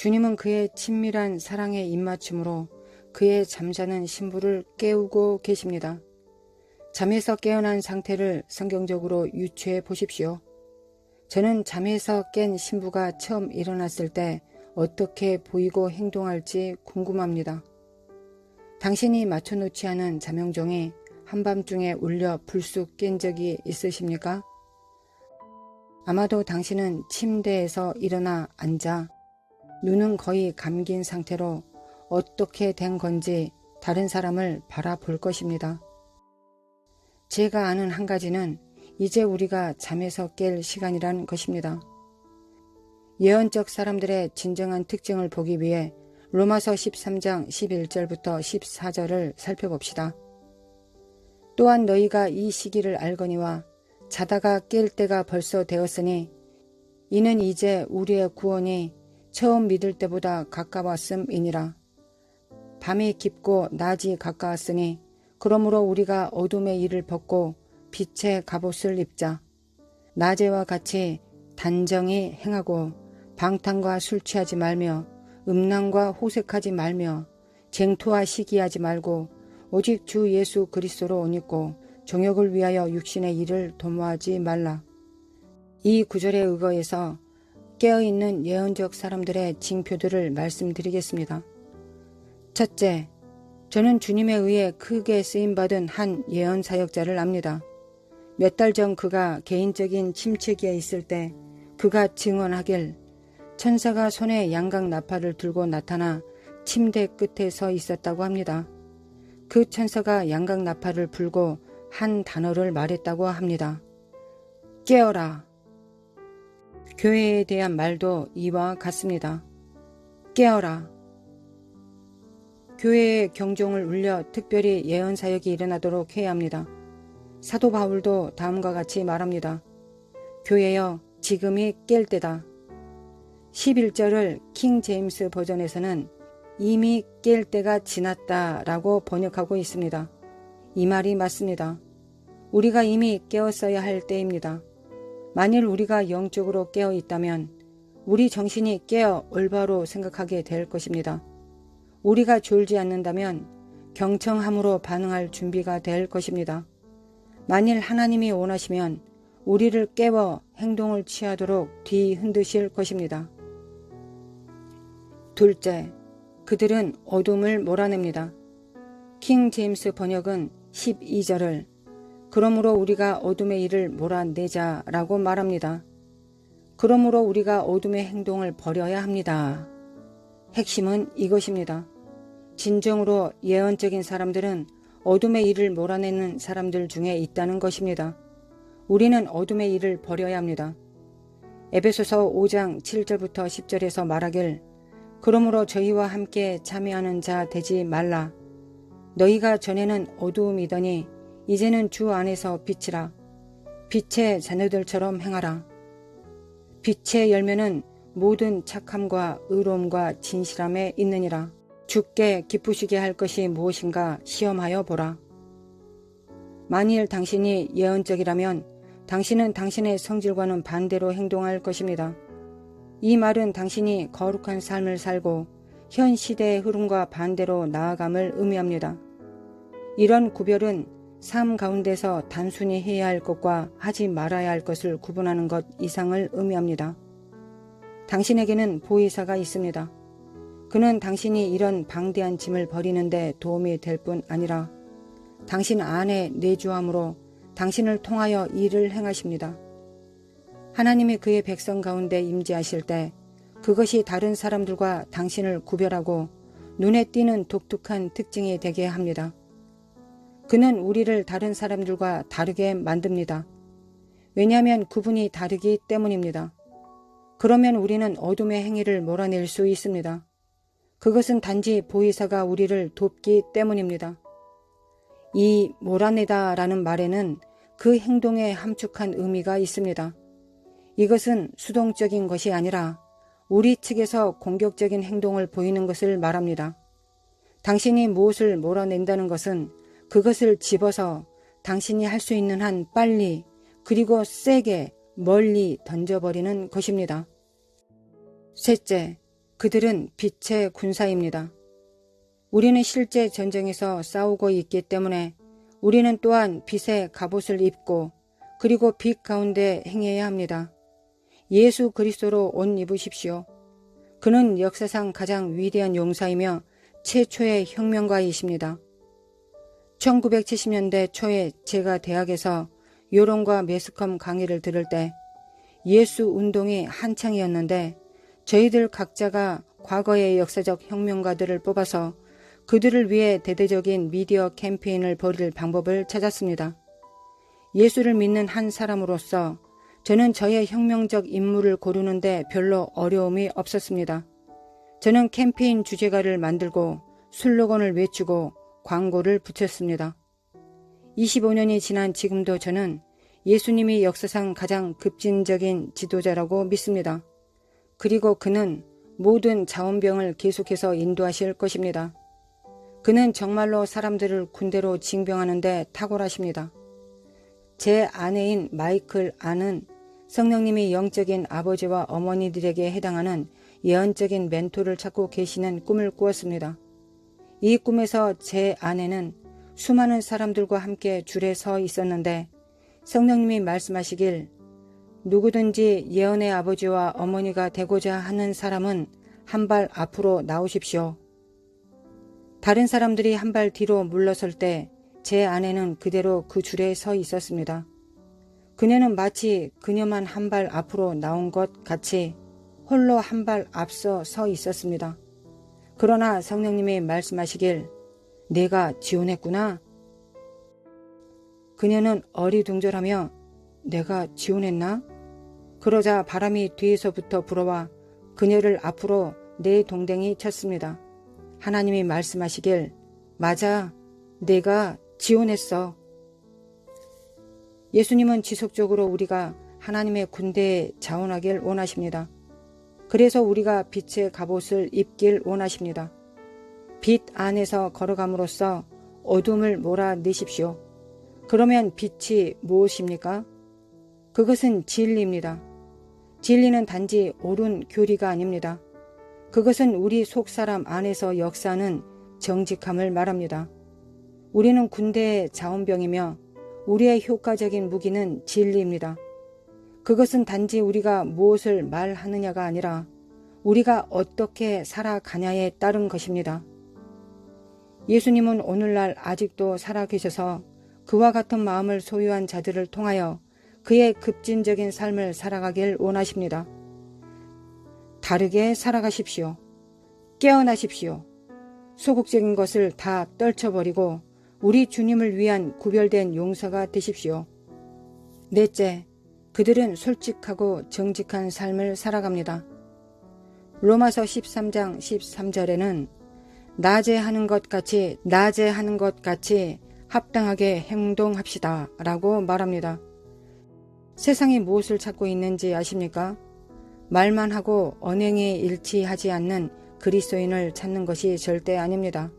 주님은 그의 친밀한 사랑의 입맞춤으로 그의 잠자는 신부를 깨우고 계십니다. 잠에서 깨어난 상태를 성경적으로 유추해 보십시오. 저는 잠에서 깬 신부가 처음 일어났을 때 어떻게 보이고 행동할지 궁금합니다. 당신이 맞춰놓지 않은 잠영종이 한밤중에 울려 불쑥 깬 적이 있으십니까? 아마도 당신은 침대에서 일어나 앉아 눈은 거의 감긴 상태로 어떻게 된 건지 다른 사람을 바라볼 것입니다. 제가 아는 한 가지는 이제 우리가 잠에서 깰 시간이란 것입니다. 예언적 사람들의 진정한 특징을 보기 위해 로마서 13장 11절부터 14절을 살펴봅시다. 또한 너희가 이 시기를 알거니와 자다가 깰 때가 벌써 되었으니 이는 이제 우리의 구원이 처음 믿을 때보다 가까웠음이니라. 밤이 깊고 낮이 가까웠으니 그러므로 우리가 어둠의 일을 벗고 빛의 갑옷을 입자. 낮에와 같이 단정히 행하고 방탕과 술 취하지 말며 음란과 호색하지 말며 쟁토와 시기하지 말고 오직 주 예수 그리스도로 옷 입고 정욕을 위하여 육신의 일을 도모하지 말라. 이 구절에 의거해서 깨어있는 예언적 사람들의 징표들을 말씀드리겠습니다. 첫째, 저는 주님에 의해 크게 쓰임받은 한 예언 사역자를 압니다. 몇 달 전 그가 개인적인 침체기에 있을 때 그가 증언하길 천사가 손에 양각 나팔을 들고 나타나 침대 끝에 서 있었다고 합니다. 그 천사가 양각 나팔을 불고 한 단어를 말했다고 합니다. 깨어라. 교회에 대한 말도 이와 같습니다. 깨어라. 교회의 경종을 울려 특별히 예언 사역이 일어나도록 해야 합니다. 사도 바울도 다음과 같이 말합니다. 교회여, 지금이 깰 때다. 11절을 킹 제임스 버전에서는 이미 깰 때가 지났다 라고 번역하고 있습니다. 이 말이 맞습니다. 우리가 이미 깨었어야 할 때입니다. 만일 우리가 영적으로 깨어 있다면 우리 정신이 깨어 올바로 생각하게 될 것입니다. 우리가 졸지 않는다면 경청함으로 반응할 준비가 될 것입니다. 만일 하나님이 원하시면 우리를 깨워 행동을 취하도록 뒤흔드실 것입니다. 둘째, 그들은 어둠을 몰아냅니다. 킹 제임스 번역은 12절을 그러므로 우리가 어둠의 일을 몰아내자 라고 말합니다. 그러므로 우리가 어둠의 행동을 버려야 합니다. 핵심은 이것입니다. 진정으로 예언적인 사람들은 어둠의 일을 몰아내는 사람들 중에 있다는 것입니다. 우리는 어둠의 일을 버려야 합니다. 에베소서 5장 7절부터 10절에서 말하길 그러므로 저희와 함께 참여하는 자 되지 말라. 너희가 전에는 어두움이더니 이제는 주 안에서 빛이라. 빛의 자녀들처럼 행하라. 빛의 열매는 모든 착함과 의로움과 진실함에 있느니라. 주께 기쁘시게 할 것이 무엇인가 시험하여 보라. 만일 당신이 예언적이라면 당신은 당신의 성질과는 반대로 행동할 것입니다. 이 말은 당신이 거룩한 삶을 살고 현 시대의 흐름과 반대로 나아감을 의미합니다. 이런 구별은 삶 가운데서 단순히 해야 할 것과 하지 말아야 할 것을 구분하는 것 이상을 의미합니다. 당신에게는 보혜사가 있습니다. 그는 당신이 이런 방대한 짐을 버리는 데 도움이 될 뿐 아니라 당신 안에 내주함으로 당신을 통하여 일을 행하십니다. 하나님이 그의 백성 가운데 임재하실 때 그것이 다른 사람들과 당신을 구별하고 눈에 띄는 독특한 특징이 되게 합니다. 그는 우리를 다른 사람들과 다르게 만듭니다. 왜냐하면 그분이 다르기 때문입니다. 그러면 우리는 어둠의 행위를 몰아낼 수 있습니다. 그것은 단지 보혜사가 우리를 돕기 때문입니다. 이 몰아내다라는 말에는 그 행동에 함축한 의미가 있습니다. 이것은 수동적인 것이 아니라 우리 측에서 공격적인 행동을 보이는 것을 말합니다. 당신이 무엇을 몰아낸다는 것은 그것을 집어서 당신이 할 수 있는 한 빨리 그리고 세게 멀리 던져버리는 것입니다. 셋째, 그들은 빛의 군사입니다. 우리는 실제 전쟁에서 싸우고 있기 때문에 우리는 또한 빛의 갑옷을 입고 그리고 빛 가운데 행해야 합니다. 예수 그리스도로 옷 입으십시오. 그는 역사상 가장 위대한 용사이며 최초의 혁명가이십니다. 1970년대 초에 제가 대학에서 요론과 매스컴 강의를 들을 때 예수 운동이 한창이었는데 저희들 각자가 과거의 역사적 혁명가들을 뽑아서 그들을 위해 대대적인 미디어 캠페인을 벌일 방법을 찾았습니다. 예수를 믿는 한 사람으로서 저는 저의 혁명적 인물을 고르는데 별로 어려움이 없었습니다. 저는 캠페인 주제가를 만들고 슬로건을 외치고 광고를 붙였습니다. 25년이 지난 지금도 저는 예수님이 역사상 가장 급진적인 지도자라고 믿습니다. 그리고 그는 모든 자원병을 계속해서 인도하실 것입니다. 그는 정말로 사람들을 군대로 징병하는 데 탁월하십니다. 제 아내인 마이클 안은 성령님이 영적인 아버지와 어머니들에게 해당하는 예언적인 멘토를 찾고 계시는 꿈을 꾸었습니다. 이 꿈에서 제 아내는 수많은 사람들과 함께 줄에 서 있었는데 성령님이 말씀하시길 누구든지 예언의 아버지와 어머니가 되고자 하는 사람은 한 발 앞으로 나오십시오. 다른 사람들이 한 발 뒤로 물러설 때 제 아내는 그대로 그 줄에 서 있었습니다. 그녀는 마치 그녀만 한 발 앞으로 나온 것 같이 홀로 한 발 앞서 서 있었습니다. 그러나 성령님이 말씀하시길 내가 지원했구나. 그녀는 어리둥절하며 내가 지원했나? 그러자 바람이 뒤에서부터 불어와 그녀를 앞으로 내동댕이 쳤습니다. 하나님이 말씀하시길 맞아, 내가 지원했어. 예수님은 지속적으로 우리가 하나님의 군대에 자원하길 원하십니다. 그래서 우리가 빛의 갑옷을 입길 원하십니다. 빛 안에서 걸어감으로써 어둠을 몰아내십시오. 그러면 빛이 무엇입니까? 그것은 진리입니다. 진리는 단지 옳은 교리가 아닙니다. 그것은 우리 속사람 안에서 역사하는 정직함을 말합니다. 우리는 군대의 자원병이며 우리의 효과적인 무기는 진리입니다. 그것은 단지 우리가 무엇을 말하느냐가 아니라 우리가 어떻게 살아가냐에 따른 것입니다. 예수님은 오늘날 아직도 살아계셔서 그와 같은 마음을 소유한 자들을 통하여 그의 급진적인 삶을 살아가길 원하십니다. 다르게 살아가십시오. 깨어나십시오. 소극적인 것을 다 떨쳐버리고 우리 주님을 위한 구별된 용사가 되십시오. 넷째, 그들은 솔직하고 정직한 삶을 살아갑니다. 로마서 13장 13절에는 낮에 하는 것 같이 합당하게 행동합시다 라고 말합니다. 세상이 무엇을 찾고 있는지 아십니까? 말만 하고 언행이 일치하지 않는 그리스도인을 찾는 것이 절대 아닙니다.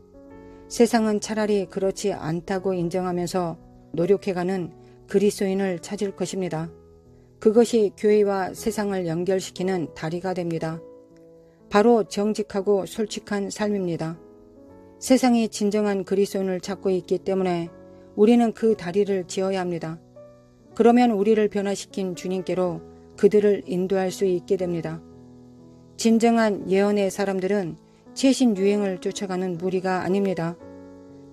세상은 차라리 그렇지 않다고 인정하면서 노력해가는 그리스도인을 찾을 것입니다. 그것이 교회와 세상을 연결시키는 다리가 됩니다. 바로 정직하고 솔직한 삶입니다. 세상이 진정한 그리스도인을 찾고 있기 때문에 우리는 그 다리를 지어야 합니다. 그러면 우리를 변화시킨 주님께로 그들을 인도할 수 있게 됩니다. 진정한 예언의 사람들은 최신 유행을 쫓아가는 무리가 아닙니다.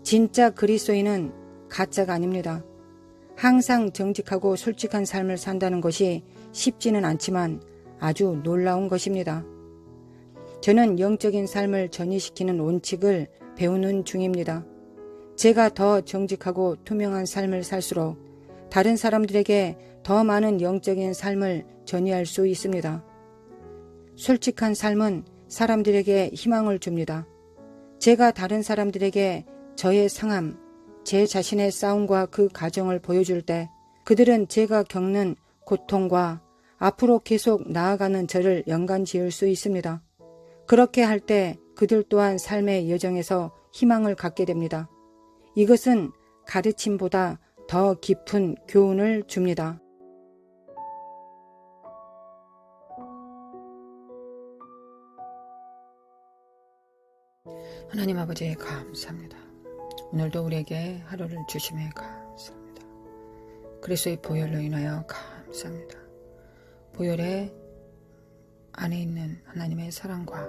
진짜 그리스도인은 가짜가 아닙니다. 항상 정직하고 솔직한 삶을 산다는 것이 쉽지는 않지만 아주 놀라운 것입니다. 저는 영적인 삶을 전이시키는 원칙을 배우는 중입니다. 제가 더 정직하고 투명한 삶을 살수록 다른 사람들에게 더 많은 영적인 삶을 전이할 수 있습니다. 솔직한 삶은 사람들에게 희망을 줍니다. 제가 다른 사람들에게 저의 상함, 제 자신의 싸움과 그 과정을 보여줄 때 그들은 제가 겪는 고통과 앞으로 계속 나아가는 저를 연관지을 수 있습니다. 그렇게 할 때 그들 또한 삶의 여정에서 희망을 갖게 됩니다. 이것은 가르침보다 더 깊은 교훈을 줍니다. 하나님 아버지 감사합니다. 오늘도 우리에게 하루를 주심에 감사합니다. 그리스도의 보혈로 인하여 감사합니다. 보혈의 안에 있는 하나님의 사랑과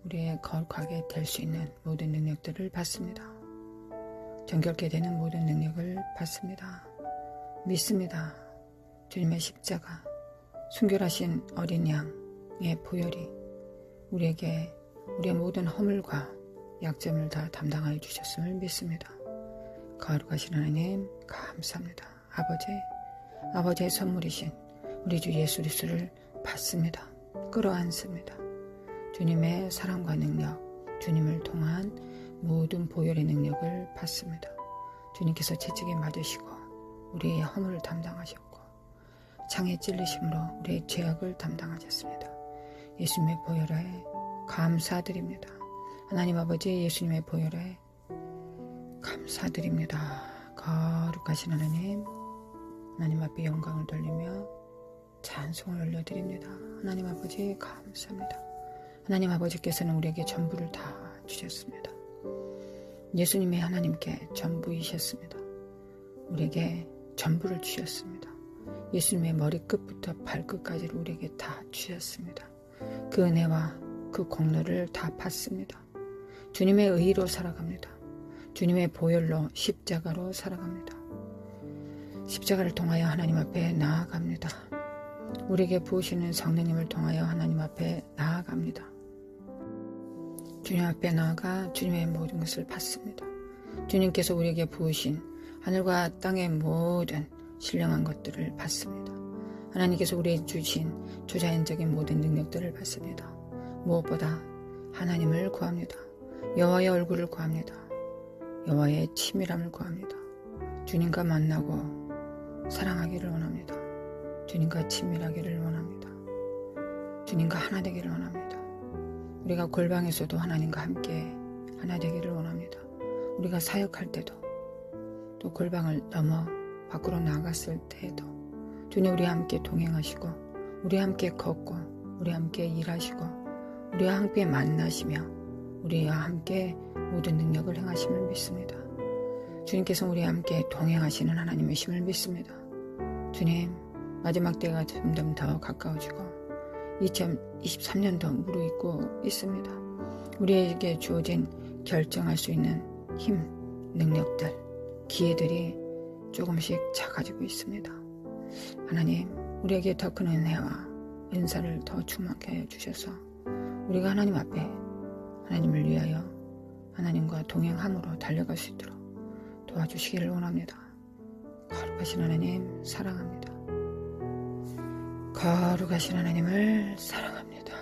우리의 거룩하게 될 수 있는 모든 능력들을 받습니다. 정결케 되는 모든 능력을 받습니다. 믿습니다. 주님의 십자가, 순결하신 어린 양의 보혈이 우리에게 우리의 모든 허물과 약점을 다 담당하여 주셨음을 믿습니다. 거룩하신 하나님 감사합니다. 아버지의 선물이신 우리 주 예수 그리스도를 받습니다. 끌어안습니다. 주님의 사랑과 능력, 주님을 통한 모든 보혈의 능력을 받습니다. 주님께서 채찍에 맞으시고 우리의 허물을 담당하셨고 창에 찔리심으로 우리의 죄악을 담당하셨습니다. 예수님의 보혈에 감사드립니다. 하나님 아버지 예수님의 보혈에 감사드립니다. 거룩하신 하나님 앞에 영광을 돌리며 찬송을 올려드립니다. 하나님 아버지 감사합니다. 하나님 아버지께서는 우리에게 전부를 다 주셨습니다. 예수님이 하나님께 전부이셨습니다. 우리에게 전부를 주셨습니다. 예수님의 머리끝부터 발끝까지를 우리에게 다 주셨습니다. 그 은혜와 그 공로를 다 받습니다. 주님의 의로 살아갑니다. 주님의 보혈로 십자가로 살아갑니다. 십자가를 통하여 하나님 앞에 나아갑니다. 우리에게 부으시는 성령님을 통하여 하나님 앞에 나아갑니다. 주님 앞에 나아가 주님의 모든 것을 받습니다. 주님께서 우리에게 부으신 하늘과 땅의 모든 신령한 것들을 받습니다. 하나님께서 우리에게 주신 초자연적인 모든 능력들을 받습니다. 무엇보다 하나님을 구합니다. 여호와의 얼굴을 구합니다. 여호와의 친밀함을 구합니다. 주님과 만나고 사랑하기를 원합니다. 주님과 친밀하기를 원합니다. 주님과 하나 되기를 원합니다. 우리가 골방에서도 하나님과 함께 하나 되기를 원합니다. 우리가 사역할 때도 또 골방을 넘어 밖으로 나갔을 때에도 주님 우리와 함께 동행하시고 우리와 함께 걷고 우리와 함께 일하시고 우리와 함께 만나시며 우리와 함께 모든 능력을 행하심을 믿습니다. 주님께서 우리와 함께 동행하시는 하나님이심을 믿습니다. 주님 마지막 때가 점점 더 가까워지고 2023년도 무르익고 있습니다. 우리에게 주어진 결정할 수 있는 힘, 능력들, 기회들이 조금씩 작아지고 있습니다. 하나님 우리에게 더 큰 은혜와 은사를 더 충만케 하여 주셔서 우리가 하나님 앞에 하나님을 위하여 하나님과 동행함으로 달려갈 수 있도록 도와주시기를 원합니다. 거룩하신 하나님 사랑합니다. 거룩하신 하나님을 사랑합니다.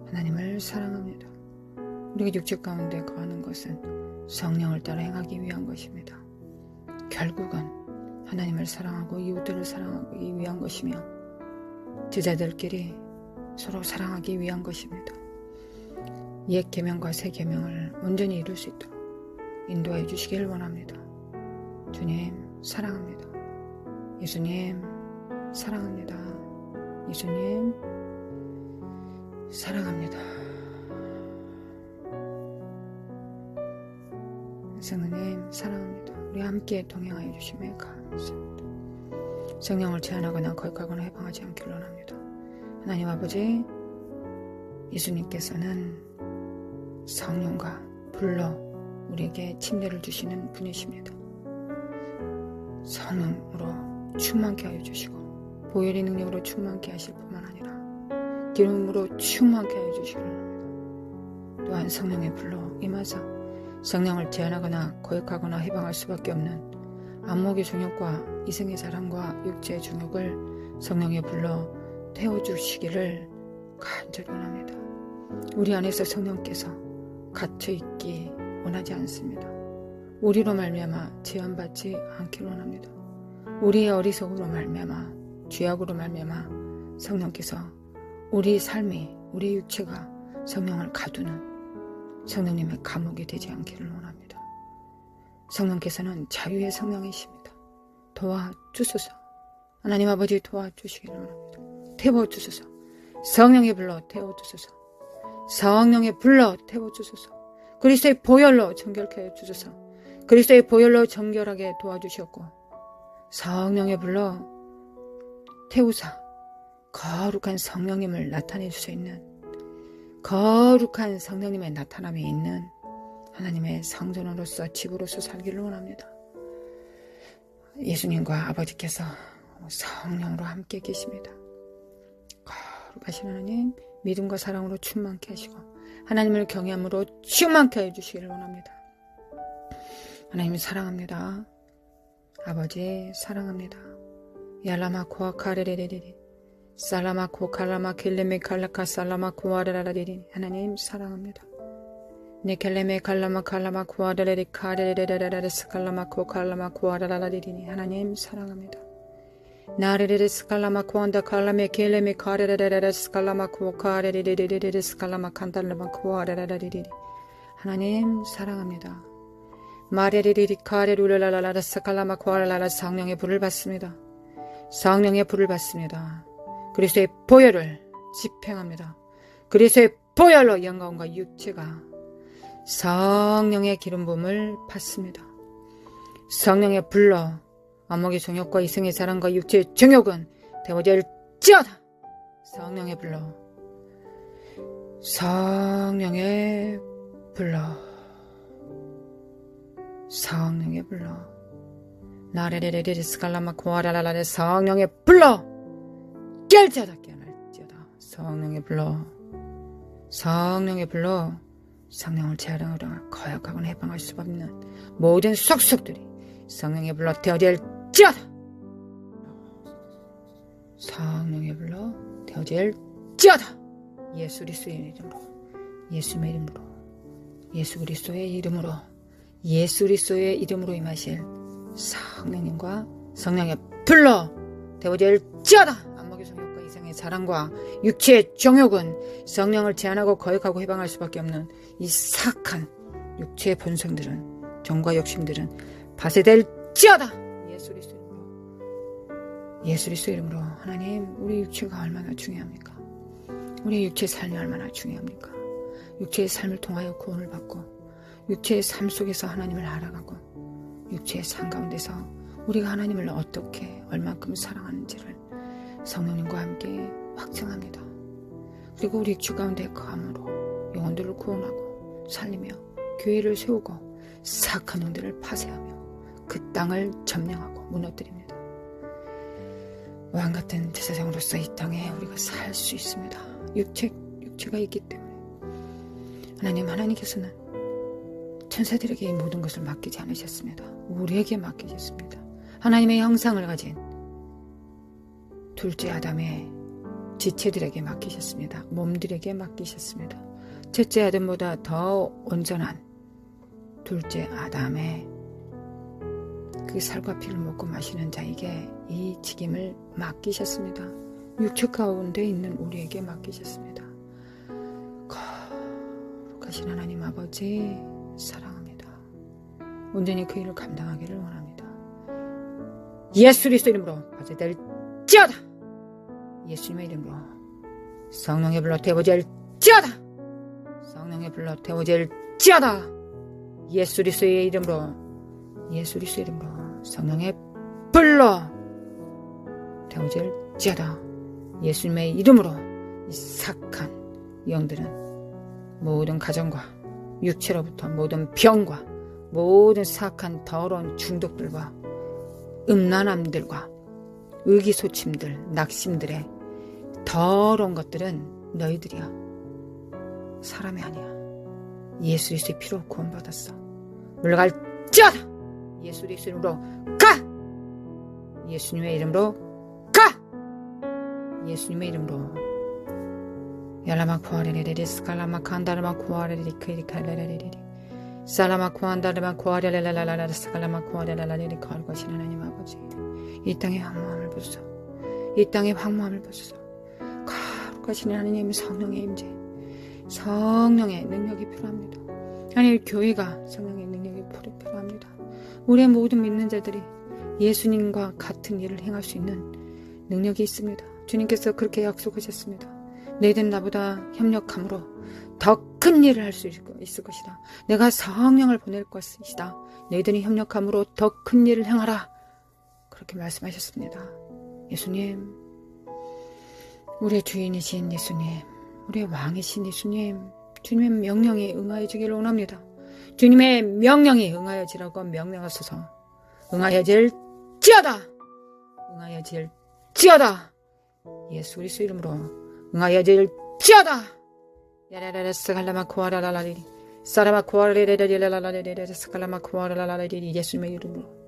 하나님을 사랑합니다. 우리가 육체 가운데 거하는 것은 성령을 따라 행하기 위한 것입니다. 결국은 하나님을 사랑하고 이웃들을 사랑하기 위한 것이며 제자들끼리 서로 사랑하기 위한 것입니다. 옛 계명과 새 계명을 온전히 이룰 수 있도록 인도하여 주시기를 원합니다. 주님 사랑합니다. 예수님 사랑합니다. 예수님 사랑합니다. 성령님 사랑합니다. 우리 함께 동행하여 주심에 감사합니다. 성령을 제한하거나 거역하거나 해방하지 않기를 원합니다. 하나님 아버지 예수님께서는 성령과 불로 우리에게 침례를 주시는 분이십니다. 성령으로 충만케 하여 주시고 보혈의 능력으로 충만케 하실 뿐만 아니라 기름으로 충만케 하여 주시기를 합니다. 또한 성령의 불로 임하사 성령을 제한하거나 거역하거나 해방할 수밖에 없는 안목의 종욕과 이생의 사랑과 육체의 종욕을 성령의 불로 태워주시기를 간절히 원합니다. 우리 안에서 성령께서 갇혀있기 원하지 않습니다. 우리로 말미암아 제한받지 않기를 원합니다. 우리의 어리석음으로 말미암아 죄악으로 말미암아 성령께서 우리 삶이 우리 육체가 성령을 가두는 성령님의 감옥이 되지 않기를 원합니다. 성령께서는 자유의 성령이십니다. 도와주소서. 하나님 아버지 도와주시기를 원합니다. 태워주소서. 성령의 불로 태워주소서. 성령의 불로 태워주소서. 그리스도의 보혈로 정결케 해주소서. 그리스도의 보혈로 정결하게 도와주셨고 성령의 불로 태우사 거룩한 성령님을 나타낼 수 있는 거룩한 성령님의 나타남이 있는 하나님의 성전으로서 집으로서 살기를 원합니다. 예수님과 아버지께서 성령으로 함께 계십니다. 거룩하신 하나님 믿음과 사랑으로 충만케 하시고 하나님을 경외함으로 충만케 해주시기를 원합니다. 하나님 사랑합니다. 아버지 사랑합니다. 야라마코아 카레레레레레 살라마코 칼라마 켈레메 칼라카 살라마 코아라라리리 하나님 사랑합니다. 네켈레메 칼라마 칼라마 코아라레리 카레레레레레 스칼라마코 칼라마 코아라라리리 하나님 사랑합니다. 나레레레 스칼라마 코안다 칼라메 켈레메 카레레레레 스칼라마 코카레레레레레 스칼라마 칸달라마 코아라라리리 하나님 사랑합니다. 마레리리 카레룰라라라 스칼라마 코아라라라 성령의 불을 받습니다. 성령의 불을 받습니다. 그리스도의 보혈을 집행합니다. 그리스도의 보혈로 영광과 육체가 성령의 기름 부음을 받습니다. 성령의 불로 안목의 정욕과 이성의 사랑과 육체의 정욕은 되어질지어다. 성령의 불로 성령의 불로 성령의 불로 나레레레레 스칼라마 코아라라라레 성령의 불로 깨알지어다 깨어날지어다. 성령의 불로 성령의 불로 성령을 제한하고 거역하거나 해방할 수 없는 모든 속속들이 성령의 불로 되어질지어다. 성령의 불로 되어질지어다. 예수 그리스도의 이름으로 예수의 이름으로 예수 그리스도의 이름으로 예수 그리스도의 이름으로 임하실 성령님과 성령의 불로 되어질지어다. 안목의 성욕과 이성의 사랑과 육체의 정욕은 성령을 제한하고 거역하고 해방할 수밖에 없는 이 사악한 육체의 본성들은 정과 욕심들은 파쇄될지어다. 예수 그리스도 이름으로 예수 그리스도 이름으로 하나님 우리 육체가 얼마나 중요합니까? 우리 육체의 삶이 얼마나 중요합니까? 육체의 삶을 통하여 구원을 받고 육체의 삶 속에서 하나님을 알아가고 육체의 삶 가운데서 우리가 하나님을 어떻게 얼만큼 사랑하는지를 성령님과 함께 확증합니다. 그리고 우리 주 가운데 거함으로 영혼들을 구원하고 살리며 교회를 세우고 사악한 영들을 파쇄하며 그 땅을 점령하고 무너뜨립니다. 왕같은 제사장으로서 이 땅에 우리가 살 수 있습니다. 육체가 있기 때문에 하나님께서는 천사들에게 이 모든 것을 맡기지 않으셨습니다. 우리에게 맡기셨습니다. 하나님의 형상을 가진 둘째 아담의 지체들에게 맡기셨습니다. 몸들에게 맡기셨습니다. 첫째 아담보다 더 온전한 둘째 아담의 그 살과 피를 먹고 마시는 자에게 이 직임을 맡기셨습니다. 육체 가운데 있는 우리에게 맡기셨습니다. 거룩하신 하나님 아버지 사랑합니다. 온전히 그 일을 감당하기를 원합니다. 예수 그리스도 이름으로 파쇄될지어다. 예수님의 이름으로 성령의 불로 태워질지어다. 성령의 불로 태워질지어다. 예수 그리스도의 이름으로 성령의 불로 태워질지어다. 예수님의 이름으로 이 사악한 영들은 모든 가정과 육체로부터 모든 병과 모든 사악한 더러운 중독들과 음란함들과 의기소침들, 낙심들의 더러운 것들은 너희들이야. 사람이 아니야. 예수 그리스도의 피로 구원받았어. 물러갈지어다. 예수 그리스도 이름으로 가. 예수님의 이름으로 가. 예수님의 이름으로 야라마 코아레레레 스칼라마 칸다르마 코아레레리 크리칼레레레리 살라마 코안다르마 코아레레라라라 스칼라마 코아레라라리 거룩하신 하나님 아버지 이 땅의 황무함을 보소서. 이 땅의 황무함을 보소서. 거룩하신 하나님 성령의 임재 성령의 능력이 필요합니다. 아니 교회가 성령의 능력이 필요합니다. 우리의 모든 믿는 자들이 예수님과 같은 일을 행할 수 있는 능력이 있습니다. 주님께서 그렇게 약속하셨습니다. 너희들은 나보다 협력함으로 더 큰 일을 할 수 있을 것이다. 내가 성령을 보낼 것이다. 너희들이 협력함으로 더 큰 일을 행하라. 그렇게 말씀하셨습니다. 예수님, 우리의 주인이신 예수님, 우리의 왕이신 예수님, 주님의 명령에 응하여 주기를 원합니다. 주님의 명령에 응하여지라고 명령하소서. 응하여질지어다. 응하여질지어다. 예수 그리스도 이름으로 응하여질지어다. 야라라라 스갈라마 코아라라라리 사라마 코아라라라라라라라리 스갈라마 코아라라라리 예수님의 이름으로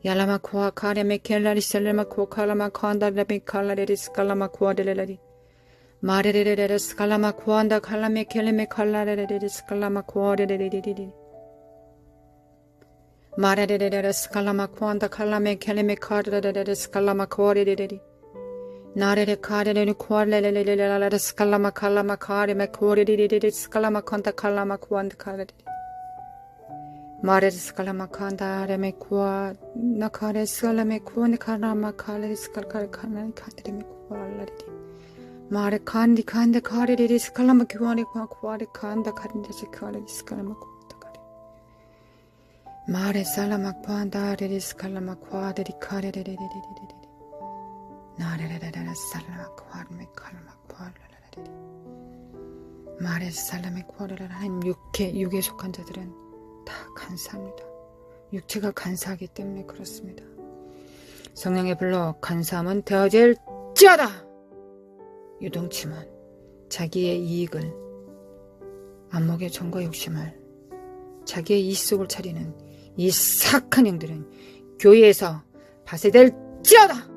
야라마 코아 카레메 켈라리 셀라마 코아 칼라마 코안다라비 칼라레리 스갈라마 코아레레라리 마레레레레 스갈라마 코안다 칼라메 켈레메 칼라레레리 스갈라마 코아레레리리리 마레레레레 스갈라마 코안다 칼라메 켈레메 칼라레레리 스갈라마 코아레레리 나레레 카레레니 코알레레레레레레 스칼라마 칼라마 카레메 코레리리리 스칼라마 칸타 칼라마 코안드 카레리 마레레 스칼라마 칸다 레메 코아 나카레 스칼라메 코안드 칼라마 카레 스칼카레 카나니 카레메 코알라리리 마레 칸디 칸데 카레리리 스칼라마 키와니 코아레 칸다 카린데스 카레리 스칼라마 코안다 카레 마레 살라마 코안다 레리 스칼라마 코아데리 카레레레레레레레 나레레레레 살라마 코아르메 칼라마 코알라라레리 마레 살라메 코알라라 하나님 육에 속한 자들은 다 간사합니다. 육체가 간사하기 때문에 그렇습니다. 성령의 불로 간사함은 되어질지어다. 유동침은 자기의 이익을 안목의 정과 욕심을 자기의 이속을 차리는 이 사악한 영들은 교회에서 파쇄될지어다.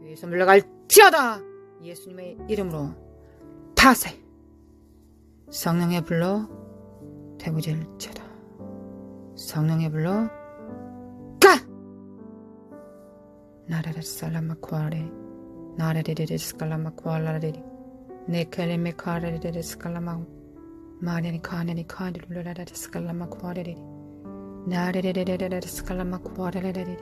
교회에서 물러갈지어다. 예수님의 이름으로 파쇄. 성령의 불로 되부질지어다. 성령의 불로 가! 나라라 살라마 코아레 나라레레레 스칼라마 코알라레리 네켈레메 카레레레 스칼라마 마레니 카네니 카르룰라라레 스칼라마 코아레리 나레레레레레 스칼라마 코아레레리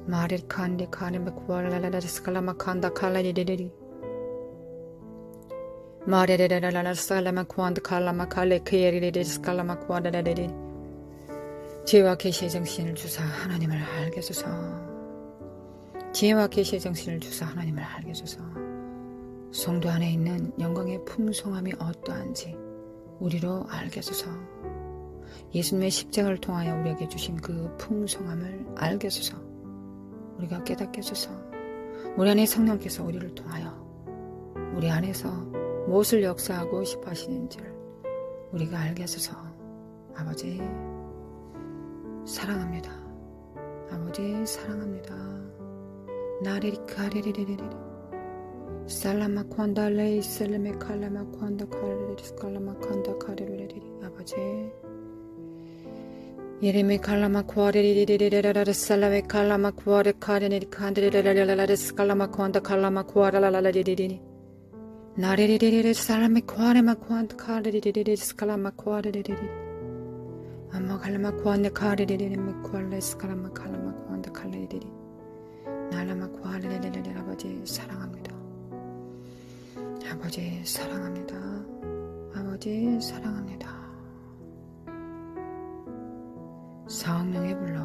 마레 칸데 카네메 코알라라레 스칼라마 칸다 칼라레레리 마레레레레레 스칼라마 코안드 칼라마 칼레 케예리레레 스칼라마 코아레레리 지혜와 계시의 정신을 주사 하나님을 알게 하소서. 지혜와 계시의 정신을 주사 하나님을 알게 하소서. 성도 안에 있는 영광의 풍성함이 어떠한지 우리로 알게 하소서. 예수님의 십자가를 통하여 우리에게 주신 그 풍성함을 알게 하소서. 우리가 깨닫게 하소서. 우리 안에 성령께서 우리를 통하여 우리 안에서 무엇을 역사하고 싶어 하시는지를 우리가 알게 하소서. 아버지 사랑합니다. 아버지 사랑합니다. 나레리 카레레레레레 살라마 콘달레이 셀레메 칼라마 콘다 카레레레 스칼라마 콘다 카레레레레 아버지 예레메 칼라마 코아레레레레레레레 살라메 칼라마 코아레 카레레레 칸데레레레레레 스칼라마 콘다 칼라마 코아라라라레레레 나레레레레레 살라메 코아레마 콘다 카레레레레 스칼라마 코아레레레레 아마 칼라마 코안데 카레레레레 코알레 스칼라마 칼라마 코안데 칼레레레레 나라마 코알레레레레 아버지 사랑합니다. 아버지 사랑합니다. 아버지 사랑합니다. 성령의 불로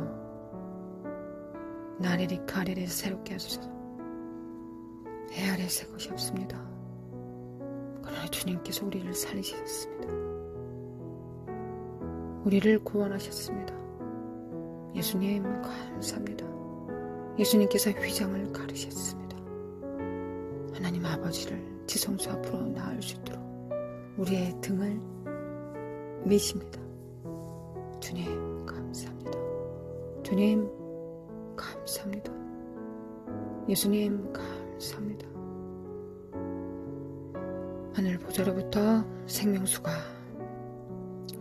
나레리 카레레 새롭게 하소서. 헤아려 새 것이 없습니다. 그러나 주님께서 우리를 살리셨습니다. 우리를 구원하셨습니다. 예수님 감사합니다. 예수님께서 휘장을 가르셨습니다. 하나님 아버지를 지성소 앞으로 나을 수 있도록 우리의 등을 미십니다. 주님 감사합니다. 주님 감사합니다. 예수님 감사합니다. 하늘 보좌로부터 생명수가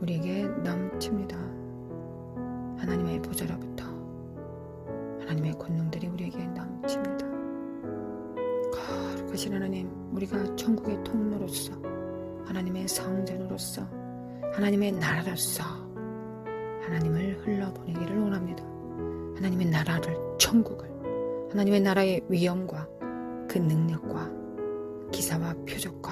우리에게 넘칩니다. 하나님의 보좌로부터 하나님의 권능들이 우리에게 넘칩니다. 거룩하신 하나님, 우리가 천국의 통로로서 하나님의 성전으로서 하나님의 나라로서 하나님을 흘러보내기를 원합니다. 하나님의 나라를, 천국을, 하나님의 나라의 위엄과 그 능력과 기사와 표적과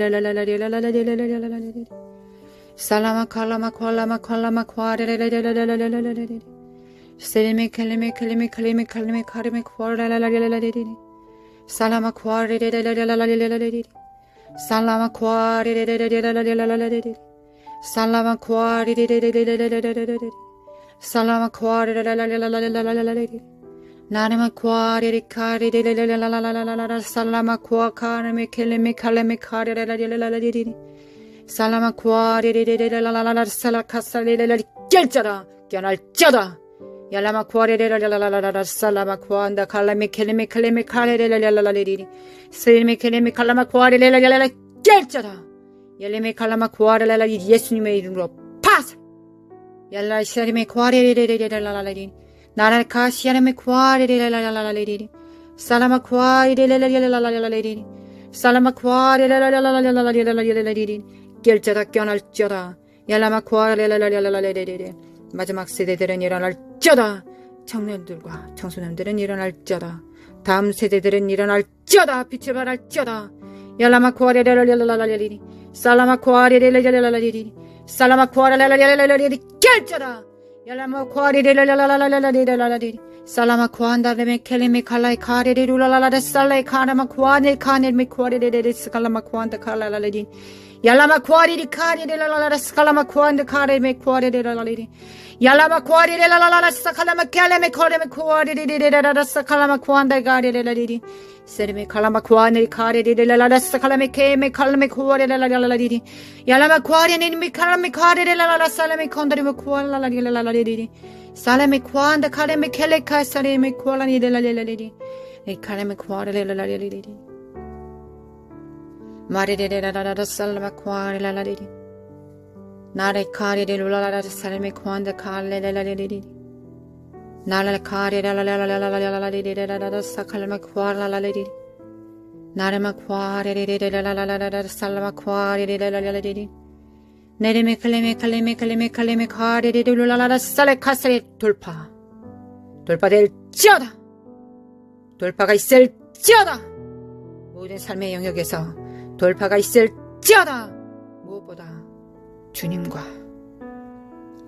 Salama kalama kalama kalama kware Selime kalime kalime kalime kalime kalime kware Salama kware Salama kware Salama kware Salama kware Narima kware kare Salama kware kalime kalime kare Salama kware salakasale gel자다 견할자다 Yalama kware salama kwanda kalame keleme keleme kare seleme keleme kalama kware gel자다 열림의 칼라마 구하레라 예수님의 이름으로 파스 열라 시아림의 구하레레레레레라라리 나라 카시아림의 구하레레레라라라리 살라마 구하레레레레라라라리 살라마 구하레레레레라라라리 결자다 껴날자다 열라마 구하레레레레라라리 마지막 세대들은 일어날자다 청년들과 청소년들은 일어날자다 다음 세대들은 일어날자다 빛을 발할자다 열라마 구하레레레라라라리 살라마 쿠아리레레레레레레레 살라마 쿠아레레레레레레레 결자다 열라마 쿠아리레레레레레레레레 살라마 쿠안다레메 켈레메 칼라이 카레레루라라레 살라이 카라마 쿠아네 카네메 쿠아레레레레 스칼라마 쿠안다 칼라라레리 열라마 쿠아리리 카레레레레레 스칼라마 쿠안다 카레메 쿠아레레레레레 열라마 쿠아리레레레레 스칼라마 켈레메 코레메 쿠아리레레레레레 스칼라마 쿠안다 가레레레레 세르메 칼라마 쿠아네 카레레레레레 스칼라메 케메 칼라메 쿠아레레레레레 열라마 쿠아리네메 칼라메 카레레레레레 살라메 콘다리메 쿠알라라레레레레 살라메 쿠안다 카레메 켈레 카사레메 쿠알라니레레레레 에 카레메 쿠아레레레레레 마레레레레레 살라마 쿠아레레레레 나레 카레레레레레 살라메 쿠안다 카레레레레레 나라 카레라라라라라라라라라라라라라 사칼마 쿠아라라라리 나르마 쿠아레레레라라라라라 살라마 쿠아레레레라라라리 네레메 칼레메 칼레메 칼레메 칼레메 카레레레라라라 살레 카사레 돌파될지어다 돌파가 있을지어다 모든 삶의 영역에서 돌파가 있을지어다 무엇보다 주님과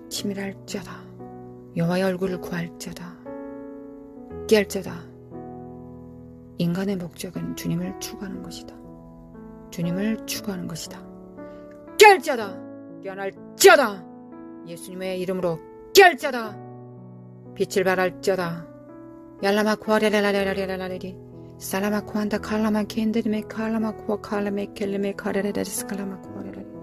친밀할지어다 여호와의 얼굴을 구할자다 깨알자다 인간의 목적은 주님을 추구하는 것이다 주님을 추구하는 것이다 깨알자다 깨어날자다 예수님의 이름으로 깨알자다 빛을 발할자다 얄라마 쿠아레라라라라라라리 살라마 쿠안다 칼라마 켄데르메 칼라마 쿠아 칼라메 켈레메 카레레레스 칼라마 쿠아레라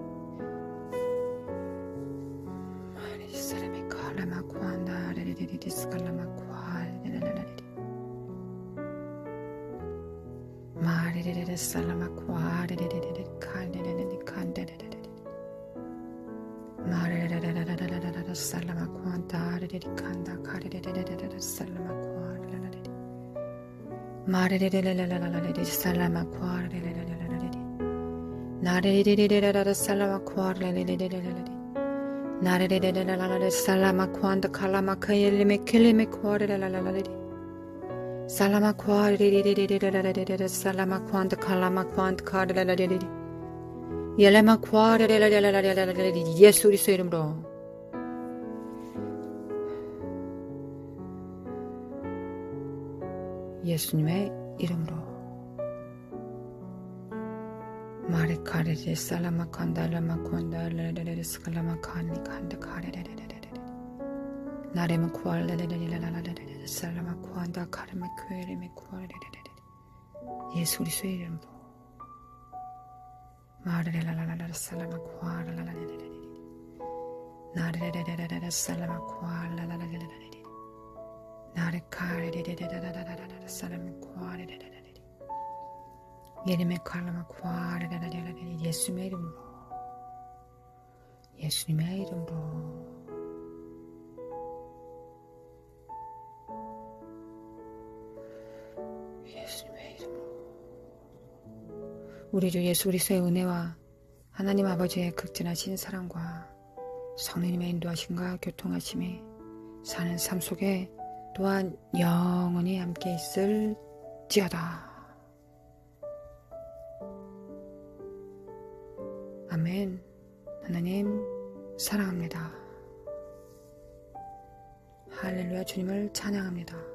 마레레레레 살라마 쿠아레레레레 칸데레레레 칸데레레레 마레레레레레레레레 살라마 쿠안다레레레 칸다 카레레레레레레 살라마 쿠아레레레레 마레레레레레레레레 살라마 쿠아레레레레레레 나레레레레레레 살라마 쿠아레레레레레레 나레레레레레레 살라마 쿠안다 칼라마 카엘레메 켈레메 쿠아레레레레레 살라마쿠아레레레레레레레레레 살라마쿠안드 칼라마쿠안드 카레레레레레 옐레마쿠아레레레레레레레레 예수 그리스도 이름으로 예수님의 이름으로 마레카레레 살라마칸다 라마칸다 레레레레 스칼라마칸니 칸다 카레레레레레 나레마쿠알레레레레레레레 살라마쿠안다 카레마쿠에레메쿠아레레레레 예수 그리스도의 이름으로 마레레라라라라 살라마쿠아라라라레레레 나레레레레레레 살라마쿠알라라라레레레 나레카레레레레레레레 살라마쿠아레레레레 예레메칼라마쿠아레레레레레 예수님의 이름으로 예수님의 이름으로 예수님의 이름으로 우리 주 예수 그리스도의 은혜와 하나님 아버지의 극진하신 사랑과 성령님의 인도하심과 교통하심이 사는 삶 속에 또한 영원히 함께 있을지어다. 아멘. 하나님 사랑합니다. 할렐루야 주님을 찬양합니다.